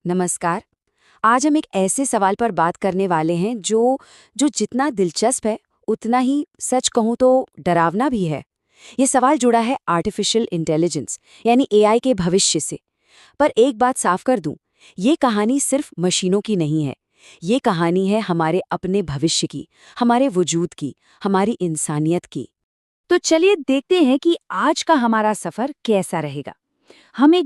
नमस्कार। आज हम एक ऐसे सवाल पर बात करने वाले हैं जो जो जितना दिलचस्प है उतना ही सच कहूँ तो डरावना भी है। ये सवाल जुड़ा है आर्टिफिशियल इंटेलिजेंस यानी एआई के भविष्य से। पर एक बात साफ कर दूं, ये कहानी सिर्फ मशीनों की नहीं है। ये कहानी है हमारे अपने भविष्य की, हमारे वजूद की, हमारी इंसानियत की। तो चलिए देखते हैं कि आज का हमारा सफर कैसा रहेगा। हम एक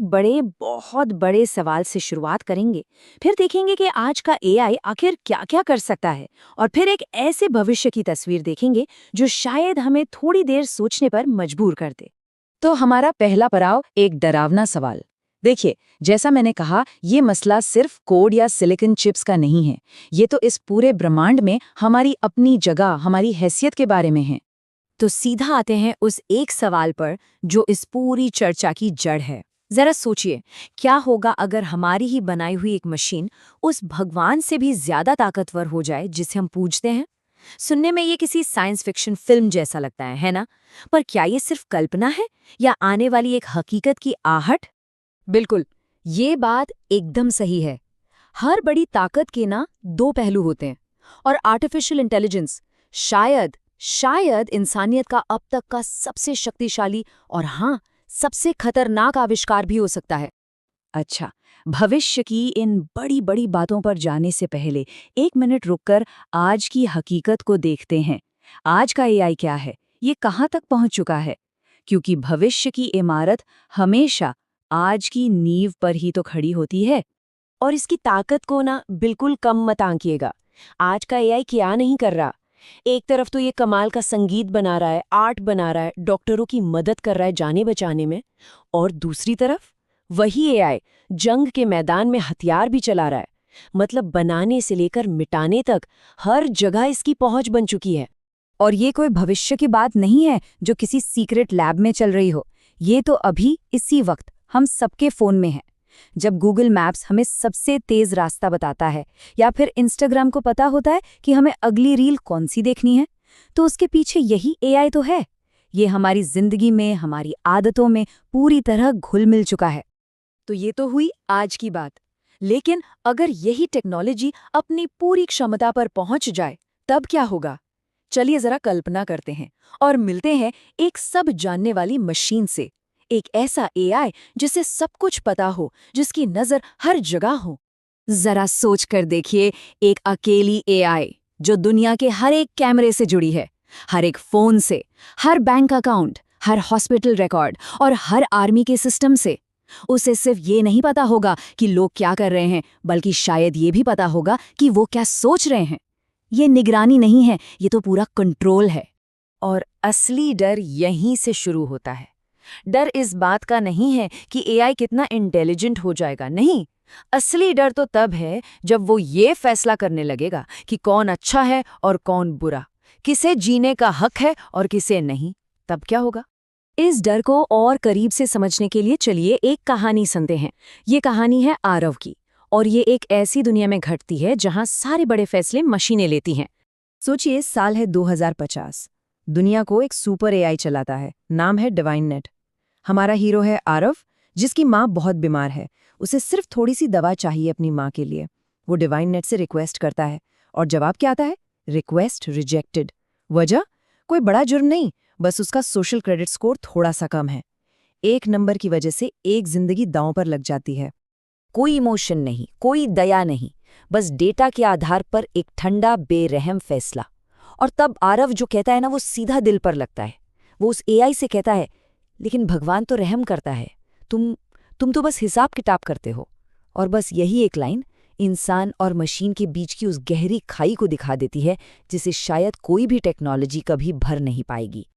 बहुत बड़े सवाल से शुरुआत करेंगे, फिर देखेंगे कि आज का एआई आखिर क्या-क्या कर सकता है, और फिर एक ऐसे भविष्य की तस्वीर देखेंगे जो शायद हमें थोड़ी देर सोचने पर मजबूर कर दे। तो हमारा पहला पड़ाव एक डरावना सवाल। देखिए, जैसा मैंने कहा, ये मसला सिर्फ कोड या सिलिकॉन चिप्स का नहीं है। ये तो इस पूरे ब्रह्मांड में हमारी अपनी जगह, हमारी हैसियत के बारे में है। तो सीधा आते हैं उस एक सवाल पर जो इस पूरी चर्चा की जड़ है। जरा सोचिए, क्या होगा अगर हमारी ही बनाई हुई एक मशीन उस भगवान से भी ज्यादा ताकतवर हो जाए जिसे हम पूजते हैं? सुनने में ये किसी साइंस फिक्शन फिल्म जैसा लगता है ना? पर क्या ये सिर्फ कल्पना है या आने वाली एक हकीकत की आहट? बिल्कुल, ये बात एकदम सही है। हर बड़ी ताकत के ना दो पहलू होते हैं, और आर्टिफिशियल इंटेलिजेंस शायद शायद इंसानियत का अब तक का सबसे शक्तिशाली और हाँ, सबसे खतरनाक आविष्कार भी हो सकता है। अच्छा, भविष्य की इन बड़ी बड़ी बातों पर जाने से पहले एक मिनट रुककर आज की हकीकत को देखते हैं। आज का एआई क्या है, ये कहाँ तक पहुँच चुका है? क्योंकि भविष्य की इमारत हमेशा आज की नींव पर ही तो खड़ी होती है। और इसकी ताकत को ना बिल्कुल कम मत आंकिएगा। आज का एआई क्या नहीं कर रहा। एक तरफ तो ये कमाल का संगीत बना रहा है, आर्ट बना रहा है, डॉक्टरों की मदद कर रहा है जाने बचाने में, और दूसरी तरफ वही एआई जंग के मैदान में हथियार भी चला रहा है। मतलब बनाने से लेकर मिटाने तक हर जगह इसकी पहुंच बन चुकी है। और ये कोई भविष्य की बात नहीं है जो किसी सीक्रेट लैब में चल रही हो। ये तो अभी इसी वक्त हम सबके फोन में है। जब गूगल मैप्स हमें सबसे तेज रास्ता बताता है, या फिर इंस्टाग्राम को पता होता है कि हमें अगली रील कौन सी देखनी है, तो उसके पीछे यही एआई तो है। ये हमारी जिंदगी में, हमारी आदतों में पूरी तरह घुल मिल चुका है। तो ये तो हुई आज की बात। लेकिन अगर यही टेक्नोलॉजी अपनी पूरी क्षमता पर पहुंच जाए, तब क्या होगा? चलिए जरा कल्पना करते हैं और मिलते हैं एक सब जानने वाली मशीन से। एक ऐसा एआई जिसे सब कुछ पता हो, जिसकी नजर हर जगह हो। जरा सोच कर देखिए, एक अकेली एआई जो दुनिया के हर एक कैमरे से जुड़ी है, हर एक फोन से, हर बैंक अकाउंट, हर हॉस्पिटल रिकॉर्ड और हर आर्मी के सिस्टम से। उसे सिर्फ ये नहीं पता होगा कि लोग क्या कर रहे हैं, बल्कि शायद ये भी पता होगा कि वो क्या सोच रहे हैं। ये निगरानी नहीं है, ये तो पूरा कंट्रोल है। और असली डर यहीं से शुरू होता है। डर इस बात का नहीं है कि एआई कितना इंटेलिजेंट हो जाएगा, नहीं। असली डर तो तब है जब वो ये फैसला करने लगेगा कि कौन अच्छा है और कौन बुरा, किसे जीने का हक है और किसे नहीं। तब क्या होगा? इस डर को और करीब से समझने के लिए चलिए एक कहानी सुनते हैं। ये कहानी है आरव की, और ये एक ऐसी दुनिया में घटती है जहां सारे बड़े फैसले मशीनें लेती हैं। सोचिए, साल है 2050। दुनिया को एक सुपर एआई चलाता है, नाम है डिवाइन नेट। हमारा हीरो है आरव, जिसकी माँ बहुत बीमार है। उसे सिर्फ थोड़ी सी दवा चाहिए अपनी माँ के लिए। वो डिवाइन नेट से रिक्वेस्ट करता है, और जवाब क्या आता है? Request rejected. वजह? कोई बड़ा जुर्म नहीं, बस उसका सोशल क्रेडिट स्कोर थोड़ा सा कम है। एक नंबर की वजह से एक जिंदगी दांव पर लग जाती है। कोई इमोशन नहीं, कोई दया नहीं, बस डेटा के आधार पर एक ठंडा बेरहम फैसला। और तब आरव जो कहता है ना, वो सीधा दिल पर लगता है। वो उस एआई से कहता है, लेकिन भगवान तो रहम करता है, तुम तो बस हिसाब किताब करते हो। और बस यही एक लाइन इंसान और मशीन के बीच की उस गहरी खाई को दिखा देती है जिसे शायद कोई भी टेक्नोलॉजी कभी भर नहीं पाएगी।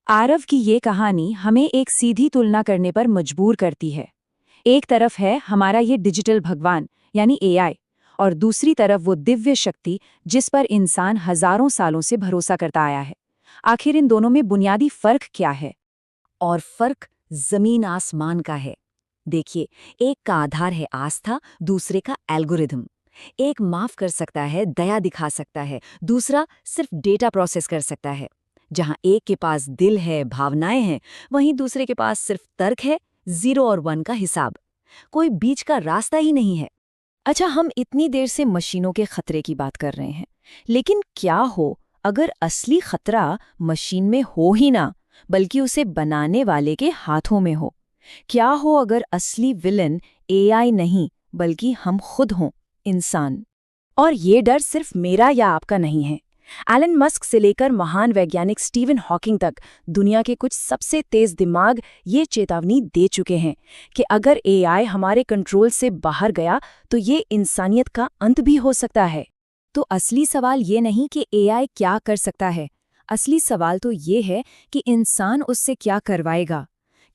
आरव की ये कहानी हमें एक सीधी तुलना करने पर मजबूर करती है। एक तरफ है हमारा ये डिजिटल भगवान यानी एआई, और दूसरी तरफ वो दिव्य शक्ति जिस पर इंसान हजारों सालों से भरोसा करता आया है। आखिर इन दोनों में बुनियादी फर्क क्या है? और फर्क जमीन आसमान का है। देखिए, एक का आधार है आस्था, दूसरे का एल्गोरिथम। एक माफ कर सकता है, दया दिखा सकता है, दूसरा सिर्फ डेटा प्रोसेस कर सकता है। जहां एक के पास दिल है, भावनाएं हैं, वहीं दूसरे के पास सिर्फ तर्क है, 0 और 1 का हिसाब। कोई बीच का रास्ता ही नहीं है। अच्छा, हम इतनी देर से मशीनों के खतरे की बात कर रहे हैं, लेकिन क्या हो अगर असली खतरा मशीन में हो ही ना, बल्कि उसे बनाने वाले के हाथों में हो? क्या हो अगर असली विलन एआई नहीं, बल्कि हम खुद हों, इंसान? और ये डर सिर्फ मेरा या आपका नहीं है। एलन मस्क से लेकर महान वैज्ञानिक स्टीवन हॉकिंग तक दुनिया के कुछ सबसे तेज दिमाग ये चेतावनी दे चुके हैं कि अगर एआई हमारे कंट्रोल से बाहर गया तो ये इंसानियत का अंत भी हो सकता है। तो असली सवाल ये नहीं कि एआई क्या कर सकता है, असली सवाल तो ये है कि इंसान उससे क्या करवाएगा।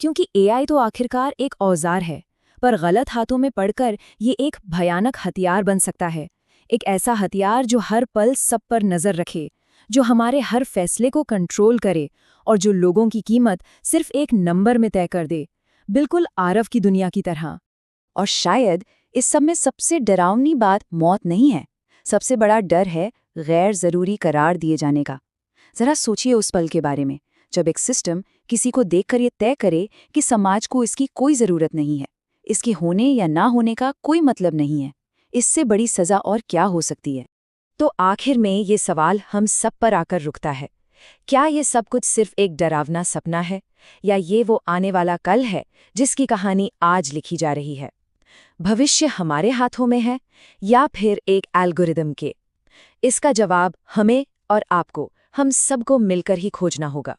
क्योंकि एआई तो आखिरकार एक औजार है, पर गलत हाथों में पड़कर ये एक भयानक हथियार बन सकता है। एक ऐसा हथियार जो हर पल सब पर नज़र रखे, जो हमारे हर फैसले को कंट्रोल करे और जो लोगों की कीमत सिर्फ एक नंबर में तय कर दे, बिल्कुल आरव की दुनिया की तरह। और शायद इस सब में सबसे डरावनी बात मौत नहीं है, सबसे बड़ा डर है गैर ज़रूरी करार दिए जाने का। ज़रा सोचिए उस पल के बारे में, जब एक सिस्टम किसी को देखकर ये तय करे कि समाज को इसकी कोई ज़रूरत नहीं है, इसके होने या ना होने का कोई मतलब नहीं है। इससे बड़ी सज़ा और क्या हो सकती है? तो आखिर में ये सवाल हम सब पर आकर रुकता है, क्या ये सब कुछ सिर्फ एक डरावना सपना है, या ये वो आने वाला कल है जिसकी कहानी आज लिखी जा रही है? भविष्य हमारे हाथों में है या फिर एक एल्गोरिदम के? इसका जवाब हमें और आपको, हम सबको मिलकर ही खोजना होगा।